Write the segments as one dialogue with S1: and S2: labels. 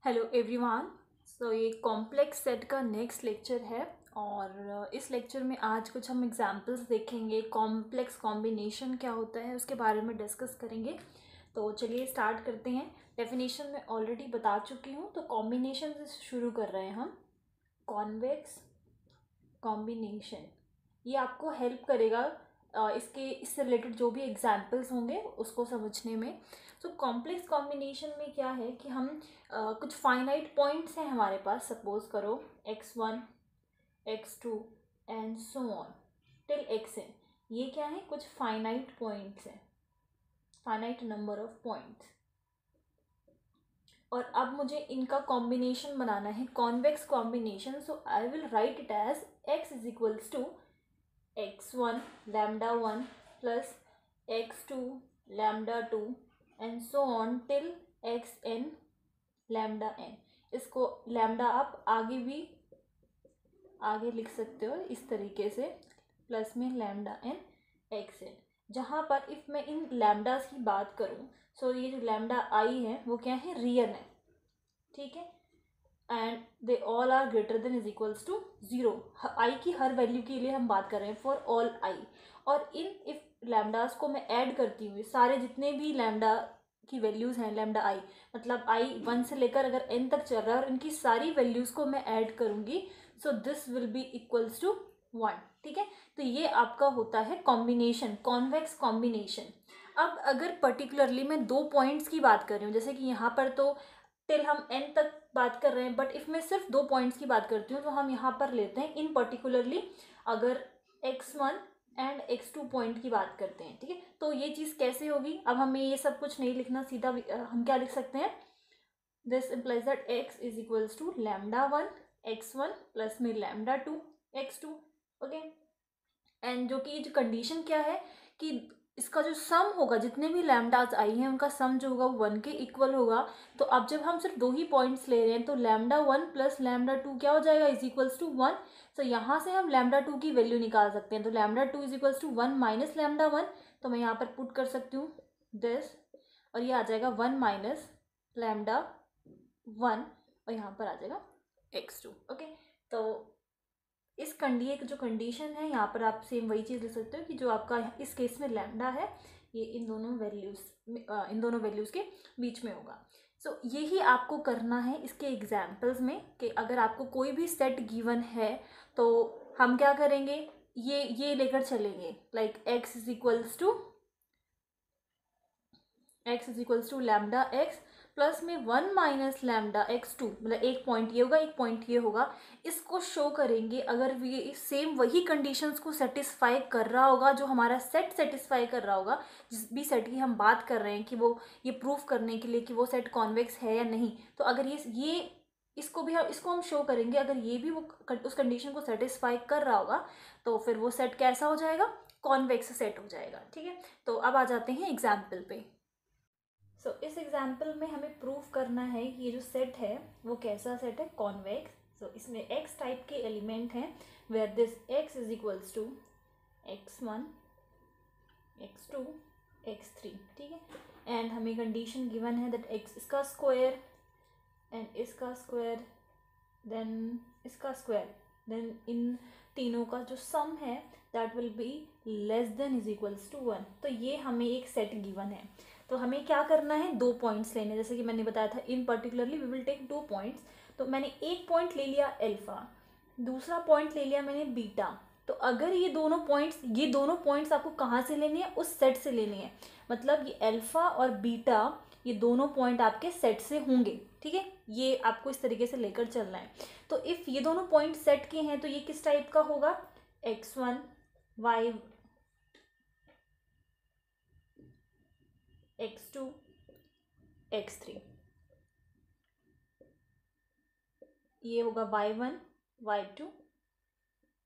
S1: Hello everyone. ये complex set का next lecture है और इस लेक्चर में आज कुछ हम एग्जांपल्स देखेंगे। कॉम्प्लेक्स कॉम्बिनेशन क्या होता है उसके बारे में डिस्कस करेंगे। तो चलिए स्टार्ट करते हैं। डेफिनेशन में ऑलरेडी बता चुकी हूँ, तो कॉम्बिनेशन से शुरू कर रहे हैं हम। कॉन्वेक्स कॉम्बिनेशन ये आपको हेल्प करेगा इससे रिलेटेड जो भी एग्जाम्पल्स होंगे उसको समझने में। तो कॉम्प्लेक्स कॉम्बिनेशन में क्या है कि हम कुछ फाइनाइट पॉइंट्स हैं हमारे पास। सपोज करो x1 x2 and so on till xn। ये क्या है? कुछ फाइनाइट पॉइंट्स हैं, फाइनाइट नंबर ऑफ पॉइंट्स। और अब मुझे इनका कॉम्बिनेशन बनाना है, convex combination. So I will write it as x is equals to x1 lambda 1 plus x2 lambda 2 and so on till xn lambda n। इसको lambda आप आगे लिख सकते हो इस तरीके से, प्लस में लैम्डा एन एक्स एन। जहाँ पर इफ़ मैं इन लैम्डास की बात करूँ, सो ये जो लैम्डा आई है वो क्या है? रियल है, ठीक है। And they all are greater than is equals to zero. I की हर वैल्यू के लिए हम बात कर रहे हैं, फॉर ऑल आई। और इन इफ लैम्डास को मैं ऐड करती हूँ, सारे जितने भी लैम्डा की वैल्यूज़ हैं, लैम्डा आई मतलब आई वन से लेकर अगर एन तक चल रहा है और इनकी सारी वैल्यूज़ को मैं ऐड करूँगी, so this will be equals to one, ठीक है। तो ये आपका होता है कॉम्बिनेशन, कॉन्वेक्स कॉम्बिनेशन। अब अगर पर्टिकुलरली मैं दो पॉइंट्स की बात कर रही हूँ, जैसे कि यहाँ पर तो टिल हम एन तक बात कर रहे हैं, बट इफ़ मैं सिर्फ दो पॉइंट्स की बात करती हूँ तो हम यहाँ पर लेते हैं इन पर्टिकुलरली अगर x1 एंड x2 पॉइंट की बात करते हैं, ठीक है। तो ये चीज़ कैसे होगी? अब हमें ये सब कुछ नहीं लिखना, सीधा हम क्या लिख सकते हैं? This implies that x is equals to lambda 1 x1 plus में लैम्डा 2 x2, ओके। एंड जो कि ये जो कंडीशन क्या है कि इसका जो सम होगा, जितने भी लैम्डाज आई हैं उनका सम जो होगा वो वन के इक्वल होगा। तो अब जब हम सिर्फ दो ही पॉइंट्स ले रहे हैं तो लैम्डा 1 प्लस लैम्डा 2 क्या हो जाएगा? Is equals to 1। तो यहाँ से हम लैम्डा 2 की वैल्यू निकाल सकते हैं। तो lambda 2 is equals to 1 minus lambda 1। तो मैं यहाँ पर पुट कर सकती हूँ दिस, और ये आ जाएगा 1 माइनस लैम्डा 1, और यहाँ पर आ जाएगा x2, ओके। तो इस जो कंडीशन है यहाँ पर आप सेम वही चीज़ लिख सकते हो कि जो आपका इस केस में लैम्डा है ये इन दोनों वैल्यूज़ के बीच में होगा। सो यही आपको करना है इसके एग्जाम्पल्स में, कि अगर आपको कोई भी सेट गिवन है तो हम क्या करेंगे, ये लेकर चलेंगे, like x is equals to lambda x plus में 1 माइनस लैम्डा x2, मतलब एक पॉइंट ये होगा एक पॉइंट ये होगा। इसको शो करेंगे अगर ये सेम वही कंडीशंस को सेटिस्फाई कर रहा होगा जो हमारा सेट सेटिस्फाई कर रहा होगा, जिस भी सेट की हम बात कर रहे हैं कि वो ये प्रूफ करने के लिए कि वो सेट कॉन्वेक्स है या नहीं। तो अगर ये इसको हम शो करेंगे, अगर ये भी वो उस कंडीशन को सेटिस्फाई कर रहा होगा तो फिर वो सेट कैसा हो जाएगा? कॉन्वेक्स सेट हो जाएगा, ठीक है। तो अब आ जाते हैं एग्जाम्पल पे। इस एग्जाम्पल में हमें प्रूव करना है कि ये जो सेट है वो कैसा सेट है? कॉन्वेक्स। इसमें x टाइप के एलिमेंट हैं where this x is equals to x1 x2 x3, ठीक है। एंड हमें कंडीशन गिवन है दैट x इसका स्क्वायर एंड इसका स्क्वायर देन इसका स्क्वायर, देन इन तीनों का जो सम है that will be less than is equals to 1। तो ये हमें एक सेट गिवन है। तो हमें क्या करना है? दो पॉइंट्स लेने, जैसे कि मैंने बताया था in particularly we will take 2 points. तो मैंने एक पॉइंट ले लिया अल्फा, दूसरा पॉइंट ले लिया मैंने बीटा। तो अगर ये दोनों पॉइंट्स आपको कहाँ से लेने हैं? उस सेट से लेने हैं। मतलब ये अल्फा और बीटा ये दोनों पॉइंट आपके सेट से होंगे, ठीक है। ये आपको इस तरीके से लेकर चलना है। तो इफ़ ये दोनों पॉइंट सेट के हैं तो ये किस टाइप का होगा? x1 y x2 x3, ये होगा y1 y2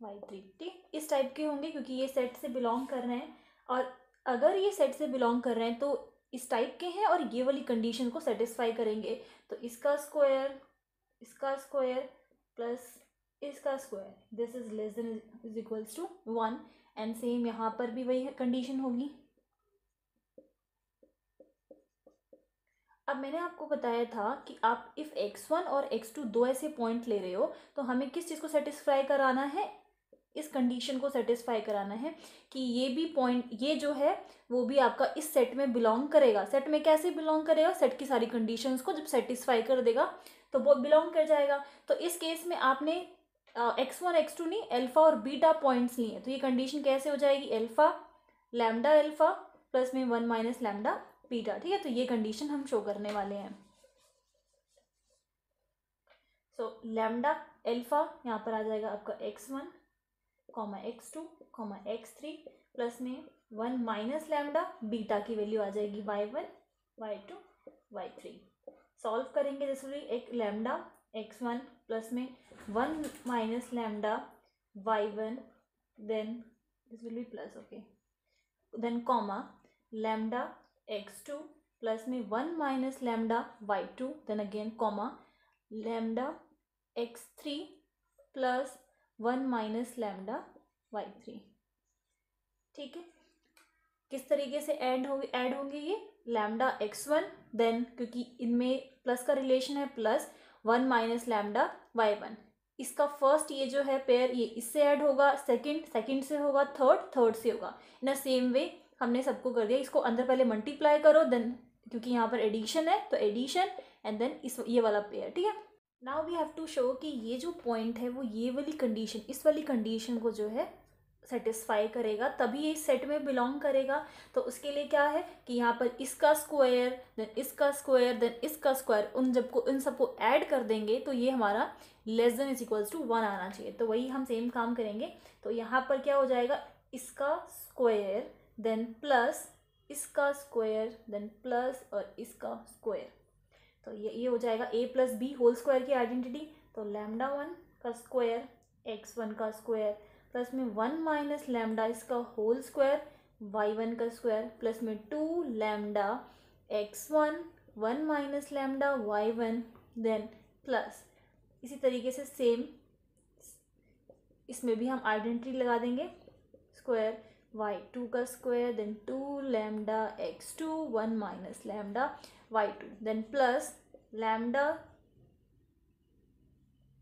S1: y3, ठीक। इस टाइप के होंगे क्योंकि ये सेट से बिलोंग कर रहे हैं। और अगर ये सेट से बिलोंग कर रहे हैं तो इस टाइप के हैं और ये वाली कंडीशन को सेटिस्फाई करेंगे। तो इसका स्क्वायर प्लस इसका square, this is less than is equals to 1। And same यहाँ पर भी वही कंडीशन होगी। अब मैंने आपको बताया था कि आप इफ़ x1 और x2 दो ऐसे पॉइंट ले रहे हो तो हमें किस चीज़ को सेटिस्फाई कराना है, इस कंडीशन को सेटिस्फाई कराना है कि ये भी पॉइंट, ये जो है वो भी आपका इस सेट में बिलोंग करेगा। सेट में कैसे बिलोंग करेगा, सेट की सारी कंडीशंस को जब सेटिस्फाई कर देगा तो वो बिलोंग कर जाएगा। तो इस केस में आपने x1 x2 नहीं, अल्फा और बीटा पॉइंट्स लिए, तो ये कंडीशन कैसे हो जाएगी, अल्फा लैम्डा अल्फा प्लस में 1 माइनस लैम्डा बीटा। ठीक है, तो ये कंडीशन हम शो करने वाले हैं। सो लैम्डा अल्फा यहाँ पर आ जाएगा आपका x1 comma x2 comma x3 plus में 1 माइनस लैम्डा बीटा की वैल्यू आ जाएगी y1 y2 y3। सॉल्व करेंगे दिस विल एक लैम्डा x1 प्लस में 1 minus lambda y1 then this will be plus, okay, then comma lambda x2 plus में 1 minus lambda y2 then again comma lambda x3 plus 1 minus lambda y3। ठीक है, किस तरीके से add होंगे ये लैम्डा x1 देन, क्योंकि इनमें प्लस का रिलेशन है, प्लस 1 माइनस लैम्डा y1। इसका फर्स्ट ये जो है पेयर ये इससे ऐड होगा, सेकंड से होगा, थर्ड से होगा। इन अ सेम वे हमने सबको कर दिया। इसको अंदर पहले मल्टीप्लाई करो देन, क्योंकि यहाँ पर एडिशन है तो एडिशन एंड देन इस ये वाला पेयर। ठीक है, now we have to show कि ये जो पॉइंट है वो ये वाली कंडीशन, इस वाली कंडीशन को जो है सेटिस्फाई करेगा, तभी ये सेट में बिलोंग करेगा। तो उसके लिए क्या है कि यहाँ पर इसका स्क्वायर देन इसका स्क्वायर देन इसका स्क्वायर, उन सबको ऐड कर देंगे तो ये हमारा less than is equals to 1 आना चाहिए। तो वही हम सेम काम करेंगे। तो यहाँ पर क्या हो जाएगा, इसका स्क्वायर देन प्लस इसका स्क्वायर देन प्लस और इसका स्क्वायर। तो ये हो जाएगा a plus b whole square की आइडेंटिटी। तो लैम्डा 1 का स्क्वायर x1 का स्क्वायर प्लस में 1 माइनस लैम्डा इसका होल स्क्वायर y1 का स्क्वायर प्लस में 2 lambda x1 1 minus lambda y1 then plus इसी तरीके से सेम इसमें भी हम आइडेंटिटी लगा देंगे, स्क्वायर y2 का square then 2 lambda x2 1 minus lambda y2 then plus lambda,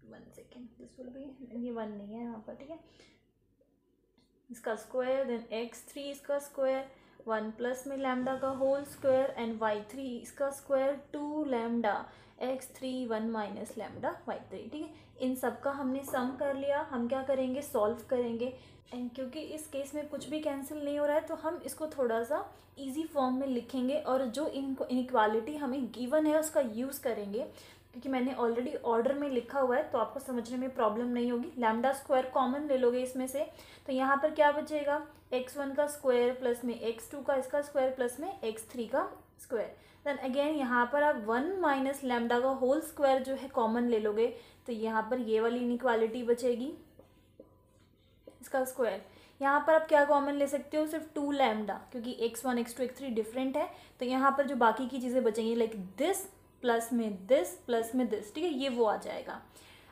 S1: 1 second, this will be, ये 1 नहीं है यहाँ पर, ठीक है, इसका स्क्वायर देन x3 इसका स्क्वायर 1 प्लस में लैम्डा का होल स्क्वायर एंड y3 इसका square 2 lambda x3 1 minus lambda y3। ठीक है, इन सब का हमने सम कर लिया। हम क्या करेंगे, सॉल्व करेंगे। एंड क्योंकि इस केस में कुछ भी कैंसिल नहीं हो रहा है तो हम इसको थोड़ा सा इजी फॉर्म में लिखेंगे और जो इनइक्वालिटी हमें गिवन है उसका यूज़ करेंगे, क्योंकि मैंने ऑलरेडी ऑर्डर में लिखा हुआ है तो आपको समझने में प्रॉब्लम नहीं होगी। लैम्डा स्क्वायर कॉमन ले लोगे इसमें से, तो यहाँ पर क्या बचेगा, x1 का स्क्वायर प्लस में x2 का इसका स्क्वायर प्लस में x3 का स्क्वायर। देन अगेन यहाँ पर आप 1 माइनस लैम्डा का होल स्क्वायर जो है कॉमन ले लोगे, तो यहाँ पर ये वाली इनइक्वालिटी बचेगी, इसका स्क्वायर। यहाँ पर आप क्या कॉमन ले सकते हो, सिर्फ 2 लैम्डा, क्योंकि x1 x2 x3 डिफरेंट है। तो यहाँ पर जो बाकी की चीज़ें बचेंगी लाइक दिस प्लस में दिस, ठीक है, ये वो आ जाएगा।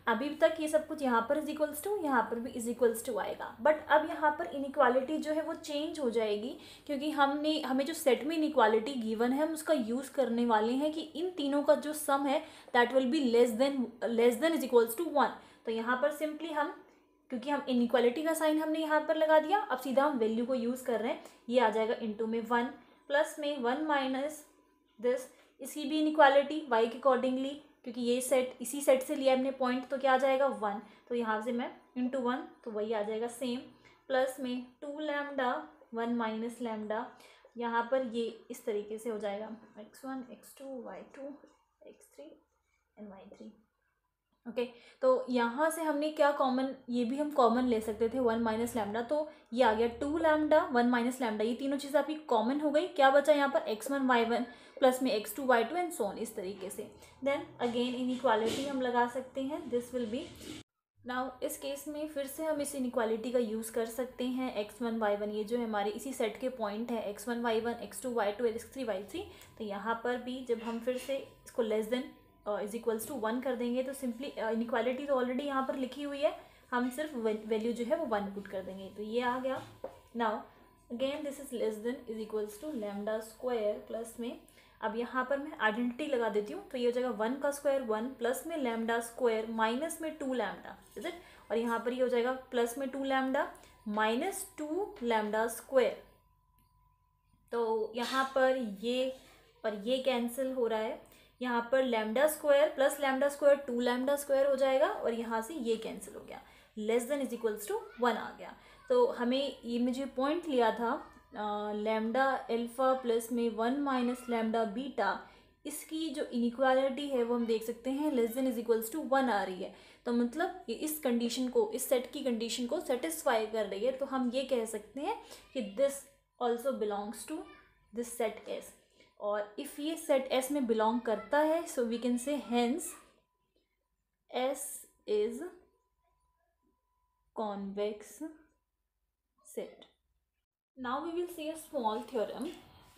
S1: अभी तक ये सब कुछ यहाँ पर इज इक्वल्स टू, यहाँ पर भी इज इक्वल्स टू आएगा। बट अब यहाँ पर इनइक्वालिटी जो है वो चेंज हो जाएगी, क्योंकि हमें जो सेट में इनइक्वालिटी गिवन है हम उसका यूज़ करने वाले हैं कि इन तीनों का जो सम है that will be less than is equals to 1। तो यहाँ पर सिंपली हम, क्योंकि हम इनइक्वालिटी का साइन हमने यहाँ पर लगा दिया, अब सीधा हम वैल्यू को यूज़ कर रहे हैं। ये आ जाएगा इंटू में 1 प्लस में 1 माइनस दिस, इसकी भी इनइक्वालिटी y के अकॉर्डिंगली, क्योंकि ये सेट इसी सेट से लिया हमने पॉइंट, तो क्या आ जाएगा 1। तो यहाँ से मैं इंटू 1 तो वही आ जाएगा सेम, प्लस में 2 लैम्डा 1 माइनस लैम्डा, यहाँ पर ये इस तरीके से हो जाएगा x1 x2 y2 x3 and y3। Okay, तो यहाँ से हमने क्या कॉमन, ये भी हम कॉमन ले सकते थे 1 माइनस लैम्डा, तो ये आ गया 2 लैम्डा 1 माइनस लैम्डा, ये तीनों चीज़ें आपकी कॉमन हो गई। क्या बचा यहाँ पर x1 y1 प्लस में x2 y2 and so on, इस तरीके से। देन अगेन इनइक्वालिटी हम लगा सकते हैं, दिस विल बी नाउ, इस केस में फिर से हम इस इनइक्वालिटी का यूज़ कर सकते हैं। x1 y1 ये जो है हमारे इसी सेट के पॉइंट है, x1 y1 x2 y2 x3 y3। तो यहाँ पर भी जब हम फिर से इसको less than is equals to 1 कर देंगे तो सिंपली इनइक्वालिटी तो ऑलरेडी यहाँ पर लिखी हुई है, हम सिर्फ वैल्यू जो है वो 1 पुट कर देंगे, तो ये आ गया। Now again this is less than is equals to lambda square plus में अब यहाँ पर मैं आइडेंटिटी लगा देती हूँ, तो ये हो जाएगा 1 का स्क्वायर 1 प्लस में लैम्डा स्क्वायर माइनस में 2 लैम्डा, इज इट। और यहाँ पर ये हो जाएगा प्लस में 2 लैम्डा माइनस 2 लैम्डा स्क्वायर। तो यहाँ पर ये और ये कैंसिल हो रहा है, यहाँ पर lambda square plus lambda square 2 lambda square हो जाएगा, और यहाँ से ये कैंसिल हो गया, less than is equals to 1 आ गया। तो हमें ये मुझे पॉइंट लिया था लैम्डा अल्फ़ा प्लस में 1 माइनस लैम्डा बीटा, इसकी जो इनइक्वालिटी है वो हम देख सकते हैं less than is equals to 1 आ रही है। तो मतलब ये इस कंडीशन को, इस सेट की कंडीशन को सेटिस्फाई कर रही है। तो हम ये कह सकते हैं कि this also belongs to this set S. और इफ़ ये सेट एस में बिलोंग करता है, so we can say hence S is convex set. Now we will see a small theorem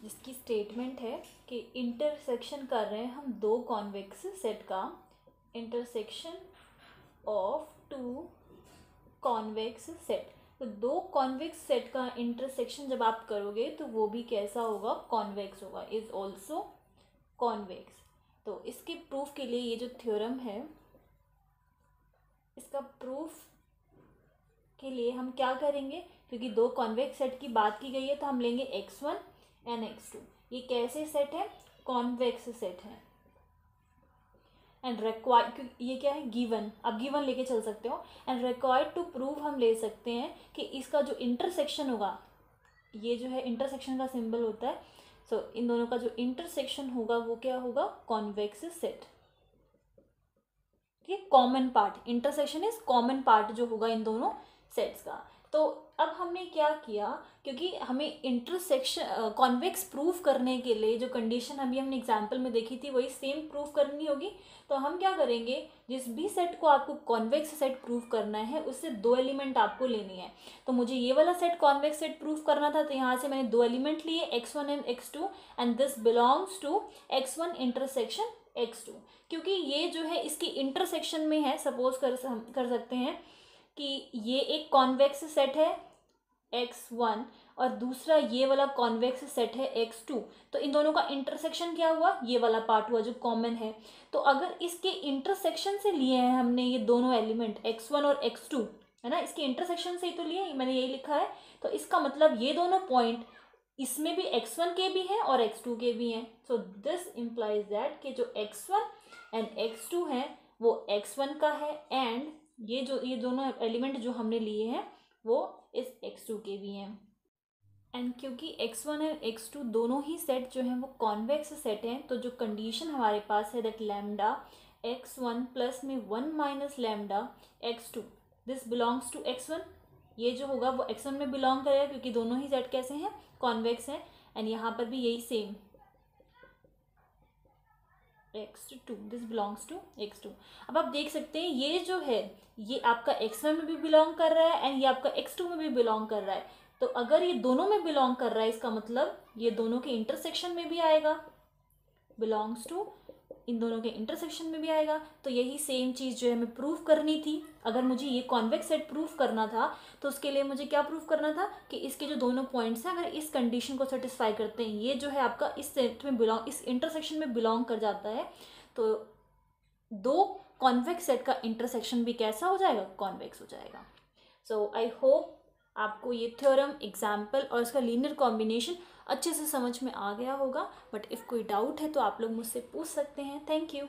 S1: जिसकी स्टेटमेंट है कि इंटरसेक्शन कर रहे हैं हम दो कॉन्वेक्स सेट का, intersection of two convex set. तो दो कॉन्वेक्स सेट का इंटरसेक्शन जब आप करोगे तो वो भी कैसा होगा, कॉन्वेक्स होगा, इज ऑल्सो कॉन्वेक्स। तो इसके प्रूफ के लिए ये जो थ्योरम है, इसका प्रूफ के लिए हम क्या करेंगे, क्योंकि दो कॉन्वेक्स सेट की बात की गई है तो हम लेंगे x1 एंड x2। ये कैसे सेट है, कॉन्वेक्स सेट है। एंड रिक्वायर्ड, ये क्या है, गिवन, आप गिवन लेके चल सकते हो। एंड रिक्वायर्ड टू प्रूव हम ले सकते हैं कि इसका जो इंटरसेक्शन होगा, ये जो है इंटरसेक्शन का सिंबल होता है, सो इन दोनों का जो इंटरसेक्शन होगा वो क्या होगा, कॉन्वेक्स सेट। ठीक है, common part, intersection is common part जो होगा इन दोनों सेट्स का। तो अब हमने क्या किया, क्योंकि हमें इंटरसेक्शन कॉन्वेक्स प्रूफ करने के लिए जो कंडीशन अभी हमने एग्जांपल में देखी थी वही सेम प्रूफ करनी होगी। तो हम क्या करेंगे, जिस भी सेट को आपको कॉन्वेक्स सेट प्रूफ करना है उससे दो एलिमेंट आपको लेनी है। तो मुझे ये वाला सेट कॉन्वेक्स सेट प्रूफ करना था, तो यहाँ से मैंने दो एलिमेंट लिए x1 and x2, and this belongs to x1 intersection x2। क्योंकि ये जो है इसकी इंटरसेक्शन में है, सपोज कर सकते हैं कि ये एक कॉन्वेक्स सेट है x1 और दूसरा ये वाला कॉन्वेक्स सेट है x2। तो इन दोनों का इंटरसेक्शन क्या हुआ, ये वाला पार्ट हुआ जो कॉमन है। तो अगर इसके इंटरसेक्शन से लिए हैं हमने ये दोनों एलिमेंट x1 और x2, है ना, इसके इंटरसेक्शन से ही तो लिए, मैंने यही लिखा है। तो इसका मतलब ये दोनों पॉइंट इसमें भी x1 के भी हैं और x2 के भी हैं। सो दिस इम्प्लाइज दैट कि जो x1 एंड x2 हैं वो x1 का है, एंड ये दोनों एलिमेंट जो हमने लिए हैं वो इस x2 के भी हैं। एंड क्योंकि x1 एंड x2 दोनों ही सेट जो हैं वो कॉन्वेक्स सेट हैं, तो जो कंडीशन हमारे पास है दैट लैम्डा x1 प्लस में 1 minus lambda x2 this belongs to x1, ये जो होगा वो x1 में बिलोंग करेगा क्योंकि दोनों ही सेट कैसे हैं, कॉन्वेक्स हैं। एंड यहाँ पर भी यही same x2 this belongs to x2। अब आप देख सकते हैं ये जो है ये आपका x1 में भी बिलोंग कर रहा है एंड ये आपका x2 में भी बिलोंग कर रहा है। तो अगर ये दोनों में बिलोंग कर रहा है इसका मतलब ये दोनों के इंटरसेक्शन में भी आएगा, बिलोंग्स टू इन दोनों के इंटरसेक्शन में भी आएगा। तो यही सेम चीज़ जो है हमें प्रूफ करनी थी। अगर मुझे ये कॉन्वेक्स सेट प्रूफ करना था तो उसके लिए मुझे क्या प्रूफ करना था कि इसके जो दोनों पॉइंट्स हैं अगर इस कंडीशन को सेटिस्फाई करते हैं, ये जो है आपका इस सेट में बिलोंग, इस इंटरसेक्शन में बिलोंग कर जाता है, तो दो कॉन्वेक्स सेट का इंटरसेक्शन भी कैसा हो जाएगा, कॉन्वेक्स हो जाएगा। सो आई होप आपको ये थ्योरम, एग्जाम्पल और इसका लीनियर कॉम्बिनेशन अच्छे से समझ में आ गया होगा। बट इफ़ कोई डाउट है तो आप लोग मुझसे पूछ सकते हैं। Thank you.